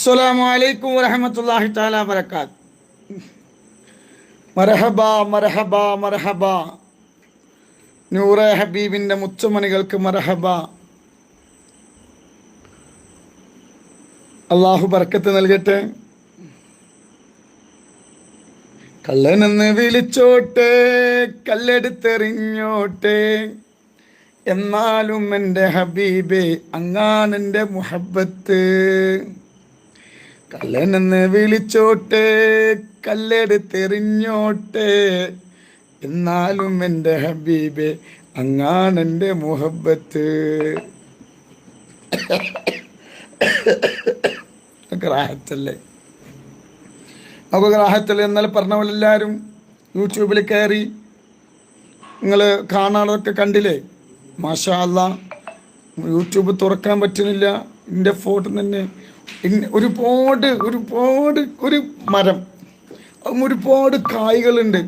അസ്സലാമു അലൈക്കും വറഹ്മത്തുള്ളാഹി തആല വബറകാത്ത്. മർഹബ മർഹബ മർഹബ. നൂറെ ഹബീബിൻ്റെ മുത്തുമണികൾക്ക് മർഹബ. അള്ളാഹു ബർക്കത്ത് നൽകട്ടെ. കള്ളനെന്ന് വിളിച്ചോട്ടെ, കല്ലെടുത്തെറിഞ്ഞോട്ടെ, എന്നാലും എൻ്റെ ഹബീബേ അങ്ങാണെൻ്റെ മുഹബ്ബത്ത്. കള്ളനെന്ന് വിളിച്ചോട്ടെ, കല്ലെടുത്തെറിഞ്ഞോട്ടെ, എന്നാലും എൻ്റെ ഹബീബേ അങ്ങാണെൻ്റെ മുഹബ്ബത്ത്. റാഹത്തല്ലേ? നമുക്ക് റാഹത്തല്ലേ? എന്നാൽ പറഞ്ഞവരെല്ലാവരും യൂട്യൂബിൽ കയറി നിങ്ങൾ കാണാനൊക്കെ കണ്ടില്ലേ? മാഷാ അല്ലാ, യൂട്യൂബ് തുറക്കാൻ പറ്റുന്നില്ല. എൻ്റെ ഫോട്ടോ തന്നെ ഒരുപാട് ഒരു മരം, അതും ഒരുപാട് കായ്കളുണ്ട്.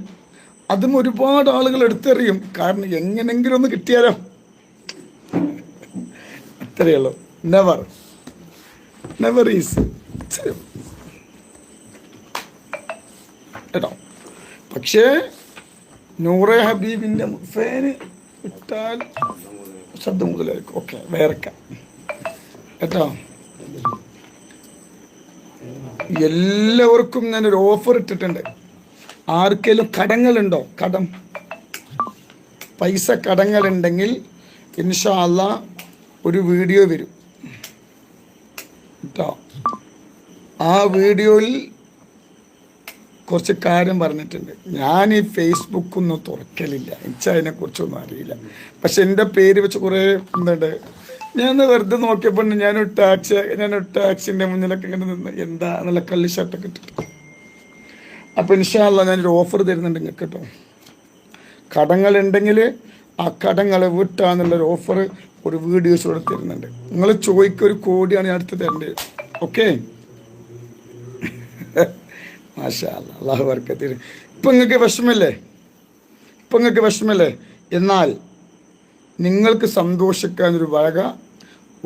അതും ഒരുപാട് ആളുകൾ എടുത്തെറിയും. കാരണം എങ്ങനെങ്കിലും ഒന്ന് കിട്ടിയാലോ, അത്രയുള്ളൂ. നെവർ ഈസ് കേട്ടോ. പക്ഷേ നൂറെ ഹബീബിൻ്റെ ഫാന് ഇട്ടാൽ ശബ്ദം മുതലായിരിക്കും. ഓക്കെ, വേർക്കാം കേട്ടോ. എല്ലാവർക്കും ഞാനൊരു ഓഫർ ഇട്ടിട്ടുണ്ട്. ആർക്കെങ്കിലും കടങ്ങളുണ്ടോ? പൈസ കടങ്ങളുണ്ടെങ്കിൽ ഇൻഷാ അല്ലാ ഒരു വീഡിയോ വരും കേട്ടോ. ആ വീഡിയോയിൽ കുറച്ച് കാര്യം പറഞ്ഞിട്ടുണ്ട്. ഞാൻ ഈ ഫേസ്ബുക്കൊന്നും തുറക്കലില്ല, എനിക്ക് അതിനെക്കുറിച്ചൊന്നും അറിയില്ല. പക്ഷെ എൻ്റെ പേര് വെച്ച് കുറേ എന്തുണ്ട്, ഞാൻ വെറുതെ നോക്കിയപ്പോൾ ഞാനൊരു ടാക്സിൻ്റെ മുന്നിലൊക്കെ ഇങ്ങനെ നിന്ന് എന്താ നല്ല കള്ളി ഷർട്ടൊക്കെ ഇട്ടിട്ട്. അപ്പോൾ ഇൻഷാ അല്ലാ ഞാനൊരു ഓഫർ തരുന്നുണ്ട് നിങ്ങൾക്ക് കേട്ടോ. കടങ്ങളുണ്ടെങ്കിൽ ആ കടങ്ങൾ വിട്ടാന്നുള്ളൊരു ഓഫർ ഒരു വീഡിയോസോടെ തരുന്നുണ്ട്. നിങ്ങൾ ചോദിക്കുക, 1 കോടിയാണ് ഞാൻ അടുത്ത് തരേണ്ടത്. ഓക്കെ, മാഷാ അല്ലാ, അല്ലാഹു ബർക്കത്ത് തരും. ഇപ്പം നിങ്ങൾക്ക് വിഷമല്ലേ? എന്നാൽ നിങ്ങൾക്ക് സന്തോഷിക്കാനൊരു വക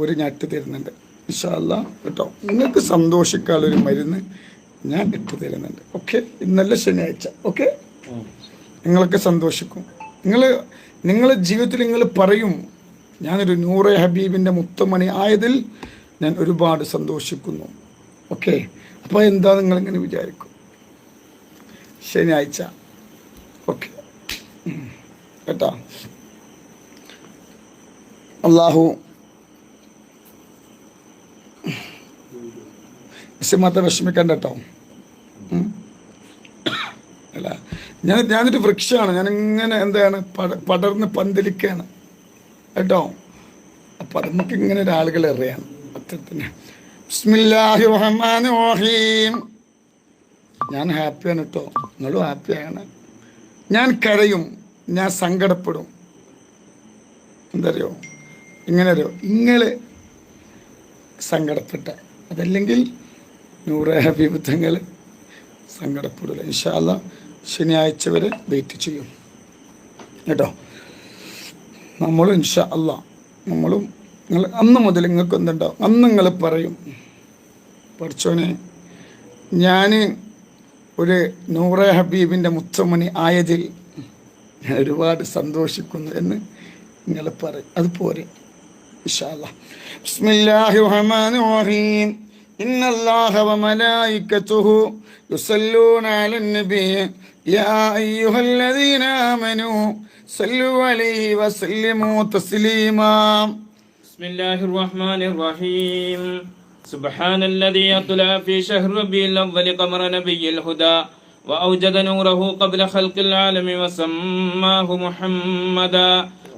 ഒരു ഞെട്ട് തരുന്നുണ്ട് ഇൻഷാ അല്ലാ കേട്ടോ. നിങ്ങൾക്ക് സന്തോഷിക്കാനുള്ളൊരു മരുന്ന് ഞാൻ ഇട്ട് തരുന്നുണ്ട്. ഓക്കെ, ഇന്നല്ല ശനിയാഴ്ച. ഓക്കെ, നിങ്ങളൊക്കെ സന്തോഷിക്കും. നിങ്ങളുടെ ജീവിതത്തിൽ നിങ്ങൾ പറയും, ഞാനൊരു നൂറെ ഹബീബിൻ്റെ മുത്തുമണി ആയതിൽ ഞാൻ ഒരുപാട് സന്തോഷിക്കുന്നു. ഓക്കെ, അപ്പോൾ എന്താ നിങ്ങളിങ്ങനെ വിചാരിക്കും? ശനിയാഴ്ച. ഓക്കെ കേട്ടോ. അള്ളാഹു വിഷമത്തെ വിഷമിക്കണ്ട കേട്ടോ. അല്ല, ഞാനൊരു വൃക്ഷമാണ്. ഞാനിങ്ങനെ എന്താണ് പടർന്ന് പന്തലിക്കുകയാണ് കേട്ടോ. അപ്പം അത് നമുക്ക് ഇങ്ങനെ ഒരാളുകൾ അറിയാം. അത്തരത്തിന് ബിസ്മില്ലാഹിർ റഹ്മാനിർ റഹീം. ഞാൻ ഹാപ്പിയാണ് കേട്ടോ, നിങ്ങളും ഹാപ്പിയാണ്. ഞാൻ കരയും, ഞാൻ സങ്കടപ്പെടും. എന്തറിയോ, ഇങ്ങനെ സങ്കടപ്പെട്ട, അതല്ലെങ്കിൽ നൂറെ ഹബീബ് തങ്ങൾ സങ്കടപ്പെടില്ല. ഇൻഷാ അല്ലാ ശനിയാഴ്ച വരെ വെയിറ്റ് ചെയ്യും കേട്ടോ. നമ്മളും ഇൻഷാ അല്ലാ നിങ്ങൾ അന്ന് മുതൽ നിങ്ങൾക്ക് എന്തുണ്ടാവും, അന്ന് നിങ്ങൾ പറയും, പഠിച്ചോനെ ഞാൻ ഒരു നൂറെ ഹബീബിൻ്റെ മുത്തുമണി ആയതിൽ ഞാൻ ഒരുപാട് സന്തോഷിക്കുന്നു എന്ന് നിങ്ങൾ പറയും. അതുപോലെ ഇൻഷാ അല്ലാ. ബിസ്മില്ലാഹിർ റഹ്മാനിർ റഹീം. ഇന്നല്ലാഹ വമലായികതുഹു യുസല്ലൂന അലൻ നബി യാ അയ്യുഹല്ലദീന ആമനൂ സല്ലു അലൈഹി വസല്ലിമു തസ്ലീമാ. ബിസ്മില്ലാഹിർ റഹ്മാനിർ റഹീം. സുബ്ഹാനല്ലദീ അത്ല ഫീ ശഹ്രി റബീഇൽ അവ്വൽ ഖമറ നബിയിൽ ഹുദാ وأوجد نوره قبل خلق العالم وسماه محمدا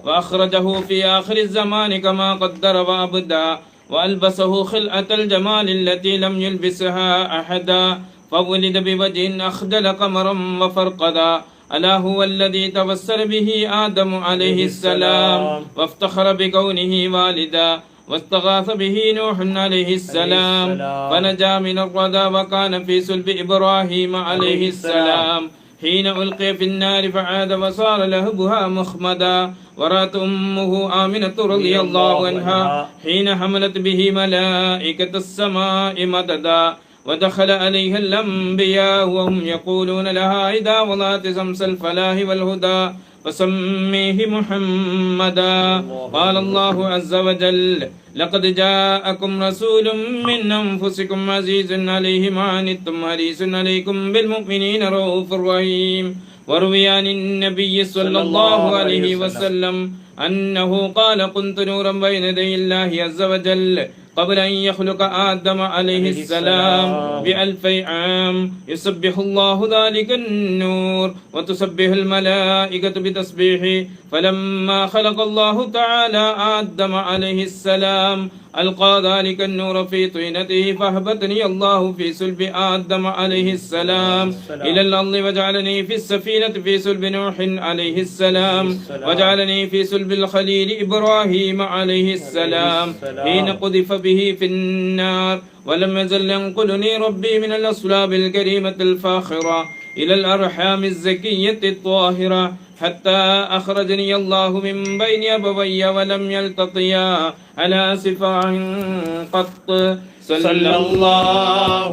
وأخرجه في آخر الزمان كما قدر وأبدى وألبسه خلعة الجمال التي لم يلبسها أحدا فولد بوجه أخجل قمرا وفرقدا ألا هو الذي توسل به آدم عليه السلام وافتخر بكونه والدا واستغاث به نوح عليه السلام فنجا من الردى وكان في صلب إبراهيم عليه السلام حين ألقي في النار فعاد وصار لهبها مخمدا. ورأت أمه آمنة رضي الله عنها حين حملت به ملائكة السماء مددا. ودخل عليها الأنبياء وهم يقولون لها إذا وضعت شمس الفلاح والهدى فسميه محمدا. قال الله عز وجل: لقد جاءكم رسول من أنفسكم عزيز عليه ما عنتم حريص عليكم بالمؤمنين رؤوف رحيم. وروي عن النبي صلى الله عليه وسلم أنه قال: كنت نورا بين يدي الله عز وجل قبل أن يخلق آدم عليه السلام ب1000 عام. يسبح الله ذلك النور وتسبح الملائكة بتسبيحه. فلما خلق الله تعالى آدم عليه السلام ألقى ذلك النور في طينته فأهبطني الله في صلب آدم عليه السلام إلى الأرض وجعلني في السفينة في صلب نوح عليه السلام وجعلني في صلب الخليل إبراهيم عليه السلام حين قذف به في النار. ولم يزل ينقلني ربي من الأصلاب الكريمة الفاخرة إلى الأرحام الزكية الطاهرة حتى أخرجني الله من بين أبوي ولم يلتقيا على سفاح قط. صلى الله